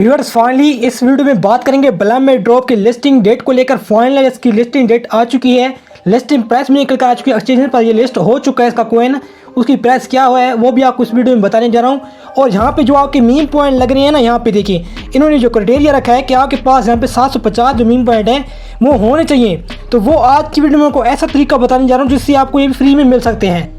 Viewers finally इस video में बात करेंगे बलम में ड्रॉप की लिस्टिंग डेट को लेकर। फाइनली इसकी लिस्टिंग डेट आ चुकी है, लिस्टिंग प्राइस में निकल कर आ चुकी है, एक्सचेंज पर ये लिस्ट हो चुका है इसका कॉइन। उसकी प्राइस क्या हुआ है वो भी आपको इस वीडियो में बताने जा रहा हूँ। और यहाँ पे जो आपके मीम पॉइंट लग रहे हैं ना, यहाँ पे देखिए इन्होंने जो क्राइटेरिया रखा है कि आपके पास यहाँ पे 750 जो मीम पॉइंट हैं वो होने चाहिए। तो वो आज की वीडियो में आपको ऐसा तरीका बताने जा रहा हूँ जिससे आपको ये फ्री में मिल सकते हैं,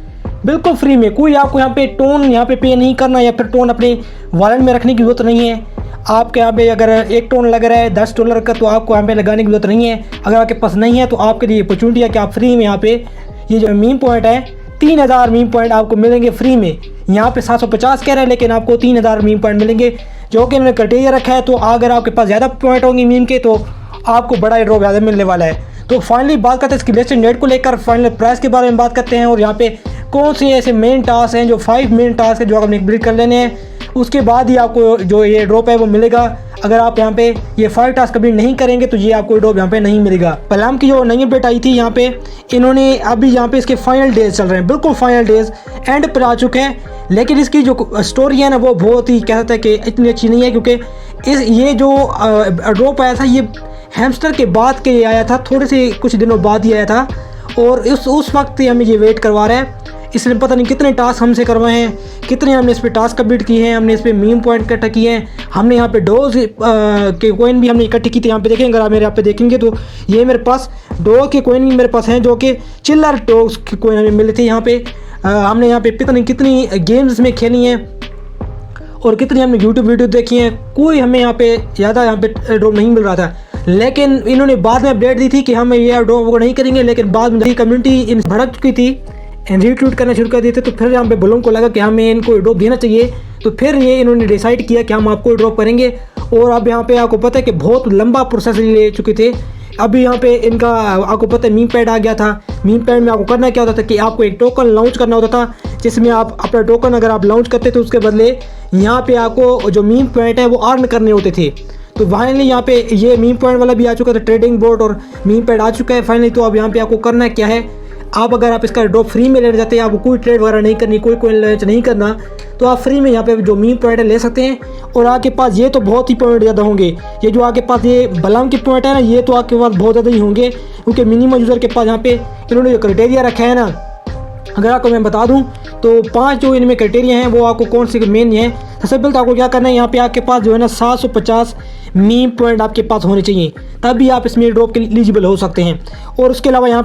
बिल्कुल फ्री में। कोई आपको यहाँ पे टोन यहाँ पे नहीं करना या फिर टोन अपने वॉलेट में रखने की जरूरत नहीं है। आपके यहाँ पे अगर एक टोन लग रहा है $10 का तो आपको यहाँ पे लगाने की जरूरत नहीं है। अगर आपके पास नहीं है तो आपके लिए अपॉर्चुनिटी है कि आप फ्री में यहाँ पे ये जो मीम पॉइंट है 3000 मीम पॉइंट आपको मिलेंगे फ्री में। यहाँ पे 750 कह रहे हैं लेकिन आपको 3000 मीम पॉइंट मिलेंगे जो कि इन्होंने क्राइटेरिया रखा है। तो अगर आपके पास ज़्यादा पॉइंट होंगे मीम के तो आपको बड़ा ड्रॉप ज़्यादा मिलने वाला है। तो फाइनली बात करते हैं इसकी लिस्टिंग डेट को लेकर, फाइनल प्राइस के बारे में बात करते हैं और यहाँ पे कौन से ऐसे मेन टास्क हैं जो 5 मेन टास्क है जो आपने कंप्लीट कर लेने हैं। उसके बाद ही आपको जो ये ड्रॉप है वो मिलेगा। अगर आप यहाँ पे ये 5 टास्क कभी नहीं करेंगे तो ये आपको ड्रॉप यहाँ पे नहीं मिलेगा। पलाम की जो नई अपडेट आई थी यहाँ पे इन्होंने अभी यहाँ पे इसके फाइनल डेज चल रहे हैं, बिल्कुल फाइनल डेज एंड पर आ चुके हैं। लेकिन इसकी जो स्टोरी है ना वो बहुत ही कह सकते हैं कि इतनी अच्छी नहीं है, क्योंकि ये जो ड्रॉप आया था ये हैमस्टर के बाद के आया था, थोड़े से कुछ दिनों बाद ही आया था और उस वक्त ही हमें ये वेट करवा रहा है। इसलिए पता नहीं कितने टास्क हमसे करवाए हैं, कितने हमने इस पर टास्क कंप्लीट किए हैं, हमने इस पर मीम पॉइंट इकट्ठा किए हैं, हमने यहाँ पे डोज के कोइन भी हमने इकट्ठे किए थे। यहाँ पे देखें, अगर आप मेरे यहाँ पे देखेंगे तो ये मेरे पास डोज के कोइन भी मेरे पास हैं जो कि चिल्लर डोज के कोइन हमें मिले थे। यहाँ पे हमने यहाँ पे पता नहीं कितनी गेम्स में खेली हैं और कितनी हमने यूट्यूब वीडियो देखी हैं। कोई हमें यहाँ पे ज़्यादा यहाँ पे ड्रॉप नहीं मिल रहा था, लेकिन इन्होंने बाद में अपडेट दी थी कि हम ये ड्रॉप को नहीं करेंगे। लेकिन बाद में कम्युनिटी भड़क चुकी थी, रीट्वीट करना शुरू कर दिए थे, तो फिर यहाँ पे बलों को लगा कि हमें इनको ड्रॉप देना चाहिए। तो फिर ये इन्होंने डिसाइड किया कि हम आपको ड्रॉप करेंगे। और अब यहाँ पे आपको पता है कि बहुत लंबा प्रोसेस ले चुके थे। अभी यहाँ पे इनका आपको पता है मीम पैड आ गया था। मीम पैड में आपको करना क्या होता था कि आपको एक टोकन लॉन्च करना होता था, जिसमें आप अपना टोकन अगर आप लॉन्च करते तो उसके बदले यहाँ पे आपको जो मीम पॉइंट है वो अर्न करने होते थे। तो फाइनली यहाँ पे ये मीम पॉइंट वाला भी आ चुका था, ट्रेडिंग बोर्ड और मीम पैड आ चुका है फाइनली। तो अब यहाँ पे आपको करना क्या है, आप अगर आप इसका ड्रॉप फ्री में लेना चाहते हैं, आपको कोई ट्रेड वगैरह नहीं करनी, कोई लॉन्च नहीं करना, तो आप फ्री में यहाँ पे जो मीम पॉइंट है ले सकते हैं। और आपके पास ये तो बहुत ही पॉइंट ज़्यादा होंगे, ये जो आपके पास ये बलम के पॉइंट है ना ये तो आपके पास बहुत ज़्यादा ही होंगे, क्योंकि मिनिमम यूज़र के पास यहाँ पे इन्होंने जो क्राइटेरिया रखा है ना, अगर आपको मैं बता दूं तो 5 जो इनमें क्राइटेरिया हैं वो आपको कौन से मेन हैं। सबसे पहले तो आपको क्या करना है, यहाँ पे आपके पास जो है ना 750 मीम पॉइंट आपके पास होने चाहिए, तभी आप इसमें ड्रॉप के लिए एलिजिबल हो सकते हैं। और उसके अलावा यहाँ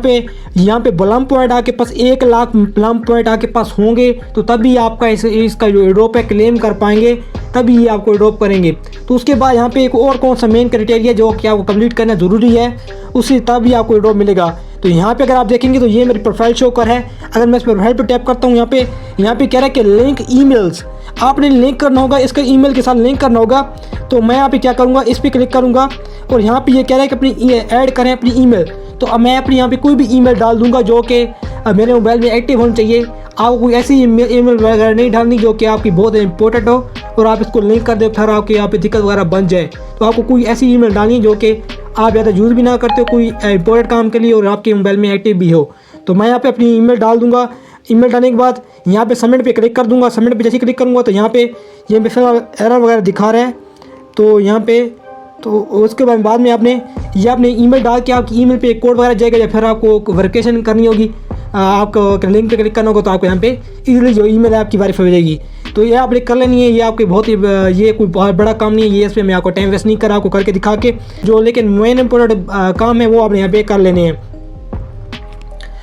पे बलम पॉइंट आपके पास 1 लाख बलम पॉइंट आपके पास होंगे तो तभी आपका इसका जो ड्रॉप है क्लेम कर पाएंगे, तभी ये आपको ड्रॉप करेंगे। तो उसके बाद यहाँ पे एक और कौन सा मेन क्राइटेरिया जो कि आपको कंप्लीट करना ज़रूरी है, उससे तभी आपको ड्रॉप मिलेगा। तो यहाँ पे अगर आप देखेंगे तो ये मेरी प्रोफाइल शो कर है। अगर मैं इस प्रोफाइल पे टैप करता हूँ, यहाँ पे कह रहा है कि लिंक ईमेल्स, आपने लिंक करना होगा, इसका ईमेल के साथ लिंक करना होगा। तो मैं यहाँ पे क्या करूँगा, इस पर क्लिक करूँगा और यहाँ पे ये कह रहा है कि अपनी ऐड करें अपनी ईमेल। तो अब मैं अपनी यहाँ पे कोई भी ईमेल डाल दूँगा जो कि मेरे मोबाइल में एक्टिव होनी चाहिए। आपको कोई ऐसी ईमेल वगैरह नहीं डालनी जो कि आपकी बहुत इंपॉर्टेंट हो और आप इसको लिंक कर दे फिर आपके यहाँ पे दिक्कत वगैरह बन जाए। तो आपको कोई ऐसी ईमेल डालनी जो कि आप ज़्यादा यूज़ भी ना करते हो, कोई इंपॉर्टेंट काम के लिए और आपके मोबाइल में एक्टिव भी हो। तो मैं यहाँ पे अपनी ईमेल डाल दूँगा। ईमेल डालने के बाद यहाँ पे सबमिट पे क्लिक कर दूँगा। सबमिट पे जैसे क्लिक करूँगा तो यहाँ पे ये फिलहाल एरर वगैरह दिखा रहा है। तो यहाँ पे तो उसके बाद में आपने ईमेल डाल के आपकी ईमेल पे एक कोड वगैरह जाएगा या फिर आपको वेरिफिकेशन करनी होगी, आपको लिंक पे क्लिक करना होगा तो आपको यहाँ पे इजीली जो ईमेल है आपकी वेरीफाई हो जाएगी। तो ये आपने कर लेनी है। ये आपके बहुत ही ये कोई बहुत बड़ा काम नहीं है, ये इस पर मैं आपको टाइम वेस्ट नहीं कर रहा, आपको करके दिखा के जो लेकिन मेन इंपॉर्टेंट काम है वो आपने यहाँ पे कर लेने हैं।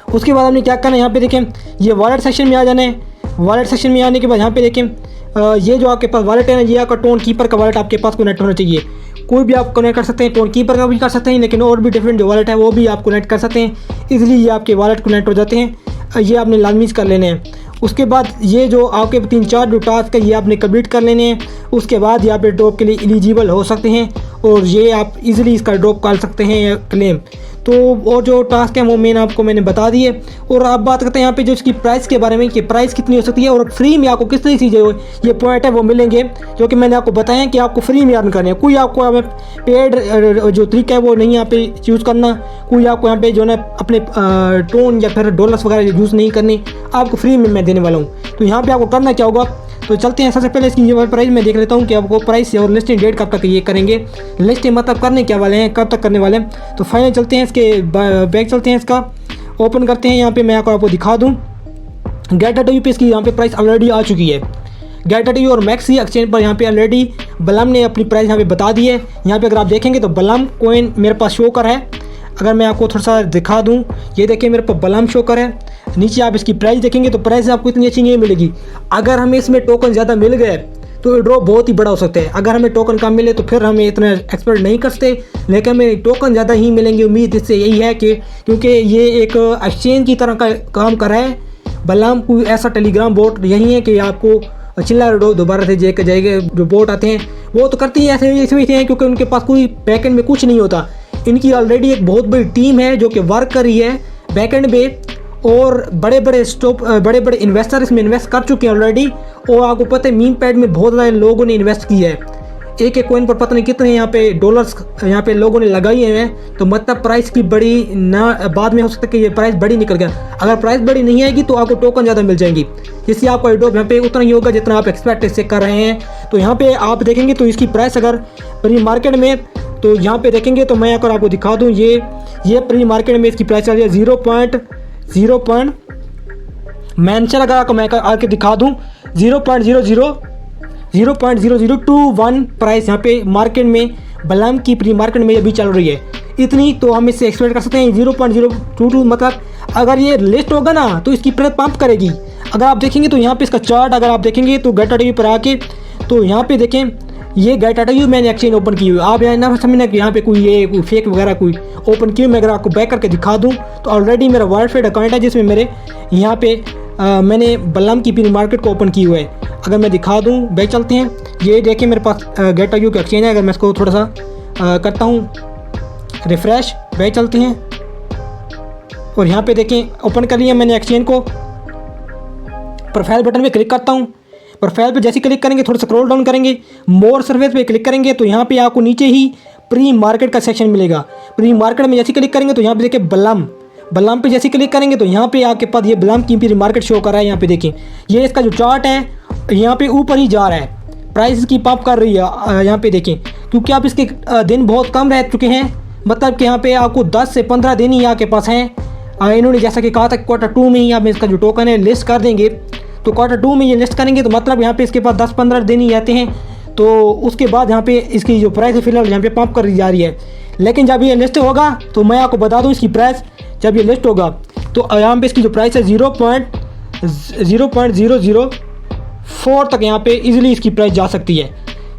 उसके बाद आपने क्या करना है, यहाँ पे देखें ये वॉलेट सेक्शन में आ जाना है। वॉलेट सेक्शन में आने के बाद यहाँ पे देखें ये जो आपके पास वॉलेट है ना, ये आपका टोन कीपर का वॉलेट आपके पास कनेक्ट होना चाहिए। कोई भी आप कनेक्ट कर सकते हैं, टोन कीपर का भी कर सकते हैं, लेकिन और भी डिफरेंट जो वॉलेट है वो भी आप कनेक्ट कर सकते हैं। इजीली ये आपके वॉलेट कनेक्ट हो जाते हैं। ये आपने लाजमी कर लेने हैं। उसके बाद ये जो आपके 3-4 जो टास्क है ये आपने कंप्लीट कर लेने हैं। उसके बाद यहाँ पे ड्रॉप के लिए एलिजिबल हो सकते हैं और ये आप इजीली इसका ड्रॉप कर सकते हैं क्लेम। तो और जो टास्क है वो मैंने बता दिए। और अब बात करते हैं यहाँ पे जो इसकी प्राइस के बारे में कि प्राइस कितनी हो सकती है और फ्री में आपको किस तरह से जो ये पॉइंट है वो मिलेंगे, जो कि मैंने आपको बताया कि आपको फ्री में अर्न करने हैं। कोई आपको यहाँ पेड जो तरीका है वो नहीं यहाँ पे यूज़ करना, कोई आपको यहाँ पे जो है अपने टोन या फिर डॉलर्स वगैरह यूज़ नहीं करनी, आपको फ्री में मैं देने वाला हूँ। तो यहाँ पर आपको करना क्या होगा, तो चलते हैं, सबसे पहले इसकी ये प्राइस मैं देख लेता हूँ कि आपको प्राइस और लिस्टिंग डेट कब तक ये करेंगे, लिस्टिंग मतलब करने क्या वाले हैं, कब तक करने वाले हैं। तो फाइनल चलते हैं, इसके बैक चलते हैं, इसका ओपन करते हैं। यहाँ पे मैं आपको दिखा दूँ गेट.io पे इसकी यहाँ पे प्राइस ऑलरेडी आ चुकी है। गेट.io और मैक्सी एक्सचेंज पर यहाँ पे ऑलरेडी बलम ने अपनी प्राइस यहाँ पे बता दी है। यहाँ पे अगर आप देखेंगे तो बलम कोइन मेरे पास शो कर है। अगर मैं आपको थोड़ा सा दिखा दूँ, ये देखिए मेरे पास बलम शो कर है। नीचे आप इसकी प्राइस देखेंगे तो प्राइस आपको इतनी अच्छी नहीं मिलेगी। अगर हमें इसमें टोकन ज़्यादा मिल गए तो ड्रॉप बहुत ही बड़ा हो सकता है। अगर हमें टोकन कम मिले तो फिर हमें इतना एक्सपेक्ट नहीं कर सकते, लेकिन हमें टोकन ज़्यादा ही मिलेंगे। उम्मीद इससे यही है कि क्योंकि ये एक एक्सचेंज की तरह का काम कर रहा है। बलम कोई ऐसा टेलीग्राम बोट यही है कि आपको चिल्ला दोबारा से जाएगा। जो बोट आते हैं वो तो करते ही ऐसे इसमें हैं क्योंकि उनके पास कोई बैकएंड में कुछ नहीं होता। इनकी ऑलरेडी एक बहुत बड़ी टीम है जो कि वर्क कर रही है बैकएंड में, और बड़े बड़े इन्वेस्टर इसमें इन्वेस्ट कर चुके हैं ऑलरेडी। और आपको पता है मीम पैड में बहुत ज़्यादा लोगों ने इन्वेस्ट किया है। एक कॉइन पर पता नहीं कितने यहाँ पे डॉलर्स यहाँ पे लोगों ने लगाए हुए हैं। तो मतलब प्राइस की बड़ी ना बाद में हो सकता है कि ये प्राइस बड़ी निकल गया। अगर प्राइस बड़ी नहीं आएगी तो आपको टोकन ज़्यादा मिल जाएंगी, जिससे आपको एडोप यहाँ पे उतना ही होगा जितना आप एक्सपेक्ट इससे कर रहे हैं। तो यहाँ पे आप देखेंगे तो इसकी प्राइस अगर प्री मार्केट में, तो यहाँ पे देखेंगे तो मैं अगर आपको दिखा दूँ, ये प्री मार्केट में इसकी प्राइस चल रही है 0.0 मेंशन अगर आपको मैं आके दिखा दूँ 0.0021 प्राइस यहाँ पे मार्केट में बलम की प्री मार्केट में ये भी चल रही है। इतनी तो हम इससे एक्सपेक्ट कर सकते हैं 0.022। मतलब अगर ये लिस्ट होगा ना तो इसकी प्राइस पंप करेगी। अगर आप देखेंगे तो यहाँ पे इसका चार्ट अगर आप देखेंगे तो गेट.io पर आके तो यहाँ पे देखें, ये गेट.io मैंने एक्सचेंज ओपन की हुई। आप यहाँ ना समझना कि यहाँ पे कोई फेक वगैरह कोई ओपन की हुई। मैं अगर आपको बैक करके दिखा दूँ तो ऑलरेडी मेरा वर्ल्ड अकाउंट है जिसमें मेरे यहाँ पे मैंने बलम की प्री मार्केट को ओपन की हुई है। अगर मैं दिखा दूँ, बैक चलते हैं, ये देखिए मेरे पास गेट.io का एक्सचेंज है। अगर मैं इसको थोड़ा सा करता हूँ रिफ़्रेश, बैक चलते हैं और यहाँ पे देखें ओपन कर लिया मैंने एक्सचेंज को। प्रोफाइल बटन पे क्लिक करता हूँ। प्रोफाइल पे जैसे क्लिक करेंगे थोड़ा सा स्क्रॉल डाउन करेंगे, मोर सर्विस पे क्लिक करेंगे तो यहाँ पे आपको नीचे ही प्री मार्केट का सेक्शन मिलेगा। प्री मार्केट में जैसे क्लिक करेंगे तो यहाँ पे देखिए बलम पे जैसे क्लिक करेंगे तो यहाँ पे आपके पास ये बलम की प्री मार्केट शो कर रहा है। यहाँ पे देखें ये इसका जो चार्ट है यहाँ पे ऊपर ही जा रहा है, प्राइस की पंप कर रही है। यहाँ पे देखें क्योंकि आप इसके दिन बहुत कम रह चुके हैं, मतलब कि यहाँ पे आपको 10 से 15 दिन ही आपके पास हैं। इन्होंने जैसा कि कहा था Q2 में ही आप इसका जो टोकन है लिस्ट कर देंगे। तो Q2 में ये लिस्ट करेंगे तो मतलब यहाँ पे इसके पास 10-15 दिन ही आते हैं। तो उसके बाद यहाँ पे इसकी जो प्राइस है फिलहाल यहाँ पे पंप कर जा रही है। लेकिन जब ये लिस्ट होगा तो मैं आपको बता दूँ इसकी प्राइस जब ये लिस्ट होगा तो यहाँ पे इसकी जो प्राइस है 0.004 तक यहाँ पे इजीली इसकी प्राइस जा सकती है।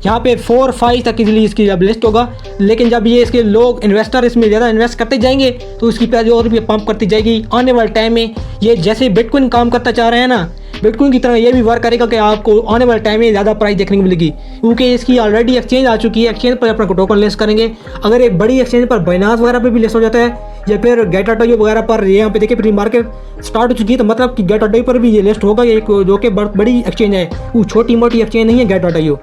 यहाँ पे 4-5 तक इजीली इसकी जब लिस्ट होगा। लेकिन जब ये इसके लोग इन्वेस्टर इसमें ज़्यादा इन्वेस्ट करते जाएंगे तो इसकी प्राइस और भी पंप करती जाएगी। आने वाले टाइम में ये जैसे बिटकॉइन काम करता चाह रहे हैं ना, बिटकॉइन की तरह ये भी वर्क करेगा कि आपको आने वाले टाइम में ज़्यादा प्राइस देखने को मिलेगी, क्योंकि इसकी ऑलरेडी एक्सचेंज आ चुकी है। एक्सचेंज पर अपना टोकन लिस्ट करेंगे। अगर एक बड़ी एक्सचेंज पर बाइनांस वगैरह पर भी लिस्ट हो जाता है या फिर गेट.io वगैरह पर, यहाँ पे देखिए प्री मार्केट स्टार्ट हो चुकी है, तो मतलब कि गेट.io पर भी ये लिस्ट होगा। एक जो कि बड़ी एक्सचेंज है, वो छोटी मोटी एक्सचेंज नहीं है गेट.io।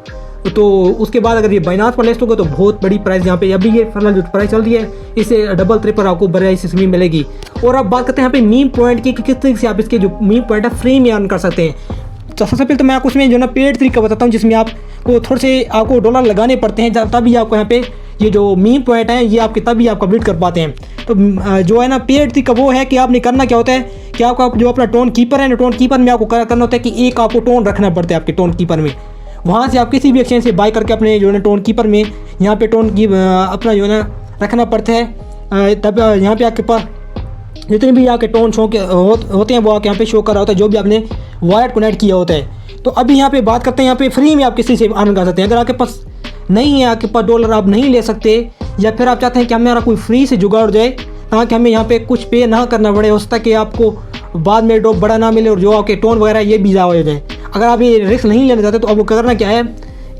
तो उसके बाद अगर ये बाइनांस पर लिस्ट होगा तो बहुत बड़ी प्राइस यहाँ पे अभी ये फिलहाल जो प्राइस चल रही है इससे डबल ट्रिपल आपको प्राइस इसमें मिलेगी। और अब बात करते हैं यहाँ पे मीम पॉइंट की कि किस तरीके से आप इसके जो मीम पॉइंट है फ्री में अर्न कर सकते हैं। तो सबसे पहले तो मैं आपको उसमें जो ना पेड तरीका बताता हूँ जिसमें आपको थोड़े से आपको डॉलर लगाने पड़ते हैं, तभी आपको यहाँ पे ये जो मीम पॉइंट है ये आपके तभी आप कंप्लीट कर पाते हैं। तो जो है ना पेड तरीका वो है कि आपने करना क्या होता है कि आपको जो अपना टोन कीपर है ना, टोन कीपर में आपको करना होता है कि एक आपको टोन रखना पड़ता है आपके टोन कीपर में। वहाँ से आप किसी भी एक्सचेंज से बाय करके अपने जो है ना टोन कीपर में यहाँ पे टोन की अपना जो है ना रखना पड़ता है। तब यहाँ पे आपके पास जितने भी आपके टोन शो होते हैं वो आपके यहाँ पे शो कर रहा होता है जो भी आपने वॉलेट कनेक्ट किया होता है। तो अभी यहाँ पे बात करते हैं यहाँ पे फ्री में आप किसी से अर्न कर सकते हैं। अगर आपके पास नहीं है, आपके पास डॉलर आप नहीं ले सकते, या फिर आप चाहते हैं कि हमारा कोई फ्री से जुगाड़ हो जाए ताकि हमें यहाँ पे कुछ पे ना करना पड़े, हो सकता है कि आपको बाद में ड्रॉप बड़ा ना मिले और जो आपके टोन वगैरह ये भी ज़्यादा हो जाए। अगर आप ये रिस्क नहीं लेना चाहते तो आपको करना क्या है,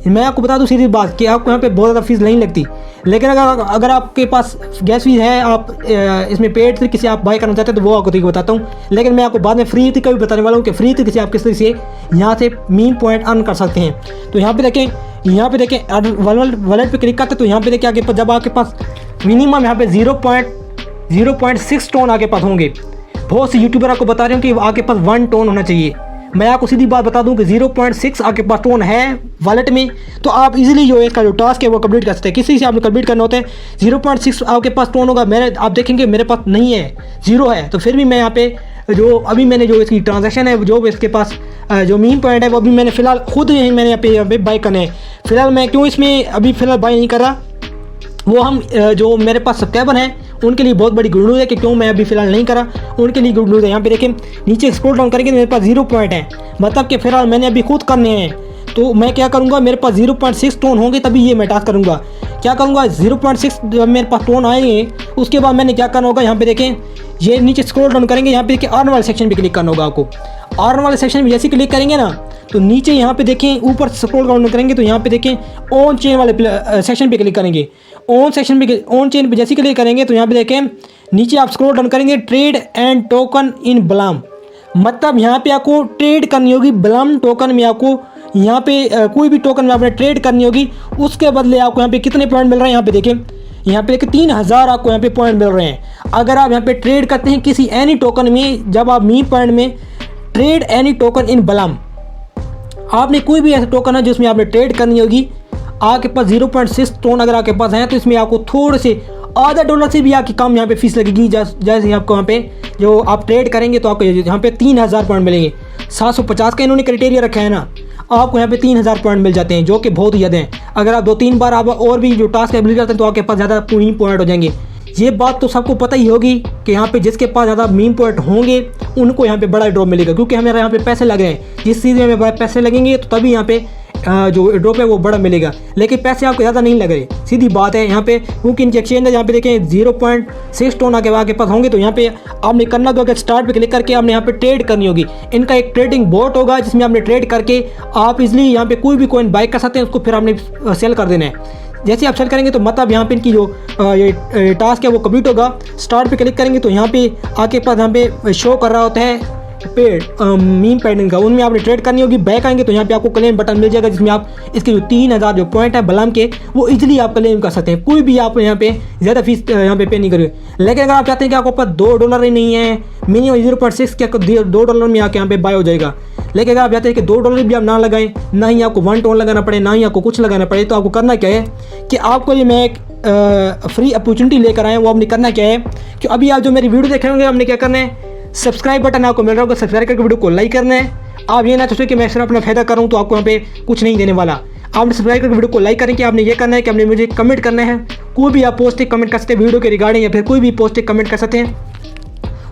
मैं आपको बता दूं सीधी बात कि आपको यहाँ पे बहुत ज़्यादा फीस नहीं लगती। लेकिन अगर आपके पास गैस फीस है, आप इसमें पेड तरीके से आप बाय करना चाहते हैं तो वो आपको तरीका बताता हूँ। लेकिन मैं आपको बाद में फ्री तरीका भी बताने वाला हूँ कि फ्री तरीके से आप किस तरीके से यहाँ से मीम पॉइंट अर्न कर सकते हैं। तो यहाँ पे देखें वॉलेट पे क्लिक करते तो यहाँ पे देखिए आगे जब आपके पास मिनिमम यहाँ पे 0.6 टोन आगे पास होंगे। बहुत से यूट्यूबर आपको बता रहे हैं कि आपके पास 1 टोन होना चाहिए। मैं आपको सीधी बात बता दूं कि 0.6 आपके पास टोन है वॉलेट में, तो आप इजीली जो इसका जो टास्क है वो कंप्लीट कर सकते हैं। किसी से आपने कंप्लीट करना होता है 0.6 आपके पास टोन होगा। मेरे आप देखेंगे मेरे पास नहीं है, 0 है, तो फिर भी मैं यहाँ पे जो अभी मैंने जो इसकी ट्रांजैक्शन है जो इसके पास जो मीन पॉइंट है वो अभी मैंने फ़िलहाल खुद ही मैंने यहाँ पे बाई करने हैं। फ़िलहाल मैं क्यों इसमें अभी फ़िलहाल बाई नहीं कर रहा, वो हम जो मेरे पास सब्सक्राइबर हैं उनके लिए बहुत बड़ी गुड न्यूज़ है कि क्यों मैं अभी फ़िलहाल नहीं करा, उनके लिए गुड न्यूज़ है। यहाँ पे देखें नीचे स्क्रॉल डाउन करेंगे तो मेरे पास 0 पॉइंट है, मतलब कि फ़िलहाल मैंने अभी खुद करने हैं। तो मैं क्या करूँगा, मेरे पास 0.6 टोन होंगे तभी ये मैं टास्क करूँगा। क्या करूँगा, 0.6 जब मेरे पास टोन आएंगे उसके बाद मैंने क्या करना होगा, यहाँ पे देखें ये नीचे स्क्रॉल डाउन करेंगे, यहाँ पे देखिए अर्न वाले सेक्शन पे क्लिक करना होगा आपको। अर्न वाले सेक्शन पे जैसे क्लिक करेंगे ना तो नीचे यहाँ पे देखें ऊपर स्क्रॉल डाउन करेंगे तो यहाँ पे देखें ऑन चेन वाले सेक्शन पे क्लिक करेंगे। ऑन चेन पे जैसे क्लिक करेंगे तो यहाँ पे देखें नीचे आप स्क्रॉल डाउन करेंगे ट्रेड एंड टोकन इन बलाम, मतलब यहाँ पे आपको ट्रेड करनी होगी बलाम टोकन में। आपको यहाँ पे कोई भी टोकन में आपने ट्रेड करनी होगी, उसके बदले आपको यहाँ पे कितने पॉइंट मिल रहे हैं, यहाँ पे देखें यहाँ पे 3000 आपको यहाँ पे पॉइंट मिल रहे हैं। अगर आप यहाँ पे ट्रेड करते हैं किसी एनी टोकन में, जब आप मी पॉइंट में ट्रेड एनी टोकन इन बलाम, आपने कोई भी ऐसा टोकन है जिसमें आपने ट्रेड करनी होगी, आपके पास 0.6 टोन अगर आपके पास है तो इसमें आपको थोड़े से आधा डॉलर से भी आपकी कम यहाँ पे फीस लगेगी। जैसे आपको यहाँ पे जो आप ट्रेड करेंगे तो आपको यहाँ पे 3000 पॉइंट मिलेंगे। 750 का इन्होंने क्राइटेरिया रखा है ना, आपको यहाँ पे 3000 पॉइंट मिल जाते हैं जो कि बहुत ही ज़्यादा हैं। अगर आप 2-3 बार आप और भी जो टास्क कंप्लीट करते हैं तो आपके पास ज़्यादा पूरी पॉइंट हो जाएंगे। ये बात तो सबको पता ही होगी कि यहाँ पे जिसके पास ज़्यादा मीम पॉइंट होंगे उनको यहाँ पे बड़ा ड्रॉप मिलेगा, क्योंकि हमारे यहाँ पे पैसे लग रहे हैं। जिस चीज़ में हमें बड़े पैसे लगेंगे तो तभी यहाँ पे जो ड्रॉप है वो बड़ा मिलेगा, लेकिन पैसे आपको ज़्यादा नहीं लग रहे, सीधी बात है। यहाँ पे क्योंकि इनके एक्सचेंज है, यहाँ पे देखें 0.6 टोन आगे पास होंगे तो यहाँ पे आपने करना तो स्टार्ट पे क्लिक करके आपने यहाँ पे ट्रेड करनी होगी। इनका एक ट्रेडिंग बोट होगा जिसमें आपने ट्रेड करके आप इजली यहाँ पे कोई भी कॉइन बाय कर सकते हैं, उसको फिर आपने सेल कर देना है। जैसे आप सेल करेंगे तो मतलब यहाँ पे इनकी जो ये टास्क है वो कंप्लीट होगा। स्टार्ट पे क्लिक करेंगे तो यहाँ पे आपके पास यहाँ पे शो कर रहा होता है पेड मीम पैडिंग का, उनमें आपने ट्रेड करनी होगी। बैक आएंगे तो यहाँ पे आपको क्लेम बटन मिल जाएगा जिसमें आप इसके जो 3000 जो पॉइंट है बलाम के वो इजीली आप क्लेम कर सकते हैं। कोई भी आप यहाँ पे ज़्यादा फीस यहाँ पे नहीं करेंगे। लेकिन अगर आप चाहते हैं कि आपको पास $2 ही नहीं है, मिनिमम 0.6 क्या $2 में आके यहाँ पे बाय हो जाएगा। लेकिन अगर आप चाहते हैं कि $2 भी आप ना लगाएं, ना ही आपको 1 टोन लगाना पड़े, ना ही आपको कुछ लगाना पड़े, तो आपको करना क्या है कि आपको ये मैं एक फ्री अपॉर्चुनिटी लेकर आए हैं। वो आपने करना क्या है कि अभी आप जो मेरी वीडियो देख रहे होंगे आपने क्या करना है, सब्सक्राइब बटन आपको मिल रहा होगा, सब्सक्राइब करके वीडियो को लाइक करना है। आप ये ना सोचें कि मैं सिर्फ अपना फायदा कर रहा हूँ तो आपको यहाँ पे कुछ नहीं देने वाला। आपने सब्सक्राइब करके वीडियो को लाइक करें कि आपने ये करना है कि आपने मुझे कमेंट करना है, कोई भी आप पॉजिटिव कमेंट कर सकते हैं वीडियो के रिगार्डिंग, या फिर कोई भी पॉजिटिव कमेंट कर सकते हैं।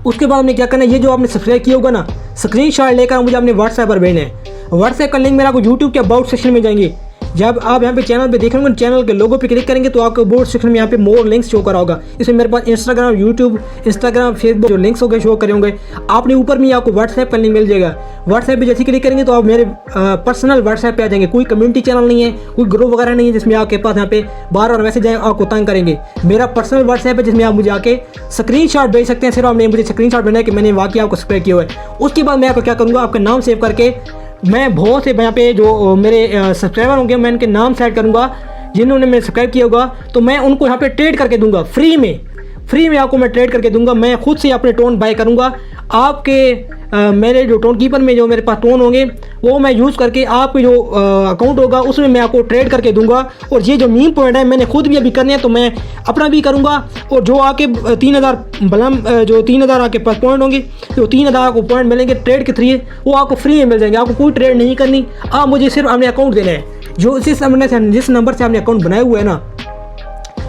उसके बाद आपने क्या करना है, ये जो आपने सब्सक्राइब किया होगा ना, स्क्रीनशॉट लेकर मुझे अपने व्हाट्सएप पर भेजना है। व्हाट्सएप का लिंक मेरा आपको यूट्यूब के अबाउट सेक्शन में जाएंगे। जब आप यहाँ पे चैनल पे देखेंगे, चैनल के लोगो पे क्लिक करेंगे तो आपको बोर्ड सेक्शन में यहाँ पे मोर लिंक्स शो करा होगा। इसमें मेरे पास इंस्टाग्राम, यूट्यूब, इंस्टाग्राम, फेसबुक जो लिंक्स होंगे शो करे होंगे। आपने ऊपर में आपको व्हाट्सएप का लिंक मिल जाएगा। व्हाट्सएप पे जैसे क्लिक करेंगे तो आप मेरे पर्सनल व्हाट्सएप पे आ जाएंगे। कोई कम्युनिटी चैनल नहीं है, कोई ग्रुप वगैरह नहीं है जिसमें आपके पास यहाँ पे बार-बार मैसेज आए आपको तंग करेंगे। मेरा पर्सनल व्हाट्सएप है जिसमें आप मुझे आके स्क्रीनशॉट भेज सकते हैं। सिर्फ आपने मुझे स्क्रीनशॉट भेजना है कि मैंने वाकई आपको सब्सक्राइब किया हुआ है। उसके बाद मैं आपको क्या करूँगा, आपका नाम सेव करके मैं बहुत से यहाँ पे जो मेरे सब्सक्राइबर होंगे मैं उनके नाम सेट करूँगा जिन्होंने मेरे सब्सक्राइब किया होगा, तो मैं उनको यहाँ पे ट्रेड करके दूंगा फ्री में आपको मैं ट्रेड करके दूंगा। मैं खुद से अपने टोन बाय करूँगा। आपके मेरे जो टोन कीपर में जो मेरे पास टोन होंगे वो मैं यूज़ करके आपके जो अकाउंट होगा उसमें मैं आपको ट्रेड करके दूंगा। और ये जो मीम पॉइंट है मैंने खुद भी अभी करने हैं तो मैं अपना भी करूंगा। और जो आके 3000 बलम जो 3000 आपके पास पॉइंट होंगे, जो 3000 आपको पॉइंट मिलेंगे ट्रेड के थ्रू वो आपको फ्री में मिल जाएंगे। आपको कोई ट्रेड नहीं करनी, आप मुझे सिर्फ अपने अकाउंट देना है। जो जिस नंबर से आपने अकाउंट बनाया हुआ है ना,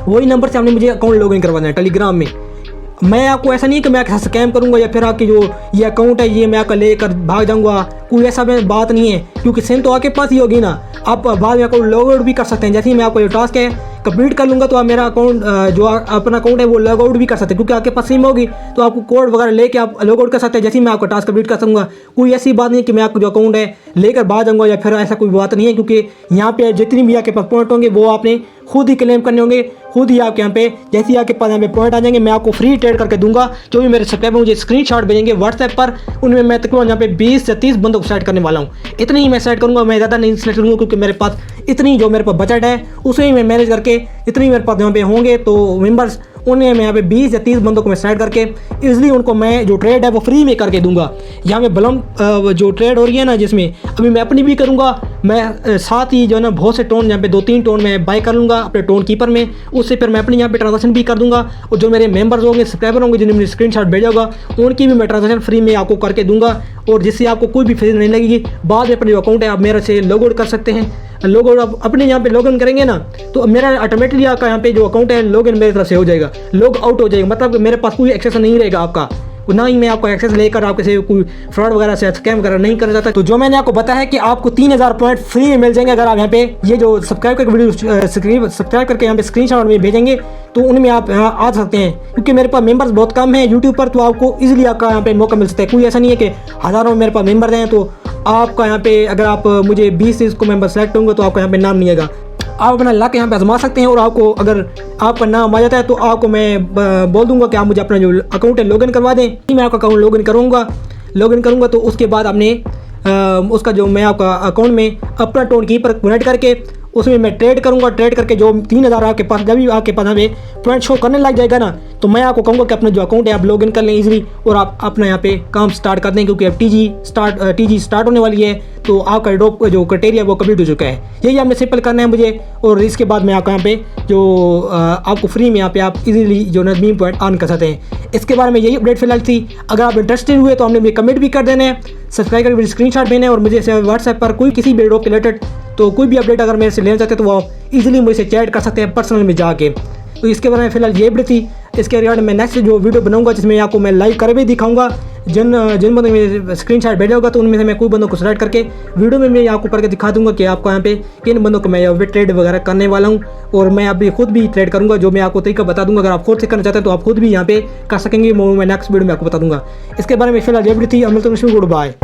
वही नंबर से आपने मुझे अकाउंट लॉगिन करवाना है टेलीग्राम में। मैं आपको ऐसा नहीं कि मैं आपके साथ स्कैम करूंगा या फिर आपकी जो ये अकाउंट है ये मैं आपका लेकर भाग जाऊंगा, कोई ऐसा बात नहीं है। क्योंकि सिम तो आपके पास ही होगी ना, आप बाद में अकाउंट लॉग आउट भी कर सकते हैं। जैसे ही मैं आपको जो टास्क है कंप्लीट कर लूँगा तो आप मेरा अकाउंट जो अपना अकाउंट है वो लॉग आउट भी कर सकते हैं। क्योंकि आपके पास सिम होगी तो आपको कोड वगैरह लेके आप लॉग आउट कर सकते हैं। जैसे ही मैं आपका टास्क कंप्लीट कर सकूँगा, कोई ऐसी बात नहीं कि मैं आपको जो अकाउंट है लेकर भाग जाऊँगा या फिर ऐसा कोई बात नहीं है। क्योंकि यहाँ पे जितनी भी आपके पास पॉइंट होंगे वो आपने खुद ही क्लेम करने होंगे, खुद ही आपके यहाँ पे जैसे ही आपके पास यहाँ पे पॉइंट आ जाएंगे मैं आपको फ्री ट्रेड करके दूंगा। जो भी मेरे सब्सक्राइबर मुझे स्क्रीनशॉट भेजेंगे व्हाट्सएप पर, उनमें मैं तकरीबन यहाँ पे 20 या 30 बंदों को सेट करने वाला हूँ। इतनी ही मैं सेट करूँगा, मैं ज़्यादा नहीं सेट करूँगा क्योंकि मेरे पास इतनी जो मेरे पास बजट है उसे ही मैं मैनेज करके जितने मेरे पास यहाँ पे होंगे तो मेंबर्स, उन्हें मैं यहाँ पे 20 या 30 बंदों को मैं सेलेक्ट करके इजीली उनको मैं जो ट्रेड है वो फ्री में करके दूंगा। यहाँ पे बलम जो ट्रेड हो रही है ना, जिसमें अभी मैं अपनी भी करूँगा, मैं साथ ही जो है ना बहुत से टोन यहाँ पे 2-3 टोन मैं बाय कर लूँगा अपने टोन कीपर में, उससे फिर मैं अपनी यहाँ पे ट्रांजेक्शन भी कर दूँगा। और जो मेरे मेंबर्स होंगे, सब्सक्राइबर होंगे, जिन्हें मैंने स्क्रीनशॉट भेजा होगा, उनकी भी मैं ट्रांजेक्शन फ्री में आपको करके दूंगा, और जिससे आपको कोई भी फीस नहीं लगेगी। बाद में अपने जो अकाउंट है आप मेरे से लॉग आउट कर सकते हैं। लॉग आउट अपने यहाँ पे लॉग इन करेंगे ना, तो मेरा ऑटोमेटिकली आपका यहाँ पे जो अकाउंट है लॉग इन मेरी तरफ से हो जाएगा, लॉग आउट हो जाएगा, मतलब मेरे पास कोई एक्सेस नहीं रहेगा आपका, ना ही मैं आपको एक्सेस लेकर आपके से कोई फ्रॉड वगैरह से स्कैम वगैरह नहीं करना चाहता। तो जो मैंने आपको बताया है कि आपको 3000 पॉइंट फ्री में मिल जाएंगे अगर आप यहाँ पे ये जो सब्सक्राइब करके वीडियो सब्सक्राइब करके यहाँ पे स्क्रीनशॉट में भेजेंगे, तो उनमें आप यहाँ आ सकते हैं। क्योंकि मेरे पास मेंबर्स बहुत कम हैं यूट्यूब पर, तो आपको इजीली आपका यहाँ पे मौका मिल सकता है। कोई ऐसा नहीं है कि हज़ारों मेरे पास मेंबर्स हैं तो आपका यहाँ पे अगर आप मुझे 20 को मेंबर सेलेक्ट होंगे तो आपका यहाँ पे नाम नहीं आएगा। आप अपना लक यहाँ पे आजमा सकते हैं, और आपको अगर आपका नाम आ जाता है तो आपको मैं बोल दूंगा कि आप मुझे अपना जो अकाउंट है लॉगिन करवा दें। मैं आपका अकाउंट लॉगिन करूँगा तो उसके बाद आपने उसका जो मैं आपका अकाउंट में अपना टोन कीपर कनेक्ट करके उसमें मैं ट्रेड करूंगा। ट्रेड करके जो 3000 आपके पास, जब भी आपके पास हमें पॉइंट शो करने लग जाएगा ना, तो मैं आपको कहूँगा कि अपना जो अकाउंट है आप लॉग इन कर लें इजीली, और आप अपना यहाँ पे काम स्टार्ट कर दें। क्योंकि अब टीजी स्टार्ट होने वाली है, तो आपका ड्रॉप जो क्राइटेरिया वो कंप्लीट हो चुका है। यही आपने सिंपल करना है मुझे, और इसके बाद मैं आपको यहाँ पे जो आपको फ्री में यहाँ पे आप इजीली जो नज़मीन पॉइंट अर्न कर सकते हैं। इसके बारे में यही अपडेट फिलहाल थी। अगर आप इंटरेस्टेड हुए तो हमने मुझे कमेंट भी कर देना है, सब्सक्राइब करके स्क्रीनशॉट भेजना है, और मुझे व्हाट्सएप पर कोई किसी भी ड्रॉप के रिलेटेड तो कोई भी अपडेट अगर मेरे से लेना चाहते हैं तो वो आप इजीली मुझसे चैट कर सकते हैं पर्सनल में जाके। तो इसके बारे में फिलहाल ये अपडेट थी। इसके रिगार्ड मैं नेक्स्ट जो वीडियो बनाऊंगा जिसमें आपको मैं लाइव कर भी दिखाऊंगा। जिन बंदों में स्क्रीनशॉट भेजा होगा तो उनमें से मैं कोई बंदों को सेलेक्ट करके वीडियो में मैं आपको करके दिखा दूंगा कि आपको यहाँ पे किन बंदों को मैं यहाँ पे ट्रेड वगैरह करने वाला हूँ, और मैं अभी खुद भी ट्रेड करूँगा, जो मैं आपको तरीका बता दूंगा। अगर आप खुद से करना चाहते हैं तो आप खुद भी यहाँ पे कर सकेंगे, मैं नेक्स्ट वीडियो में आपको बता दूंगा। इसके बारे में फिलहाल ये अपडेट थी। अमल तो गुड बाय।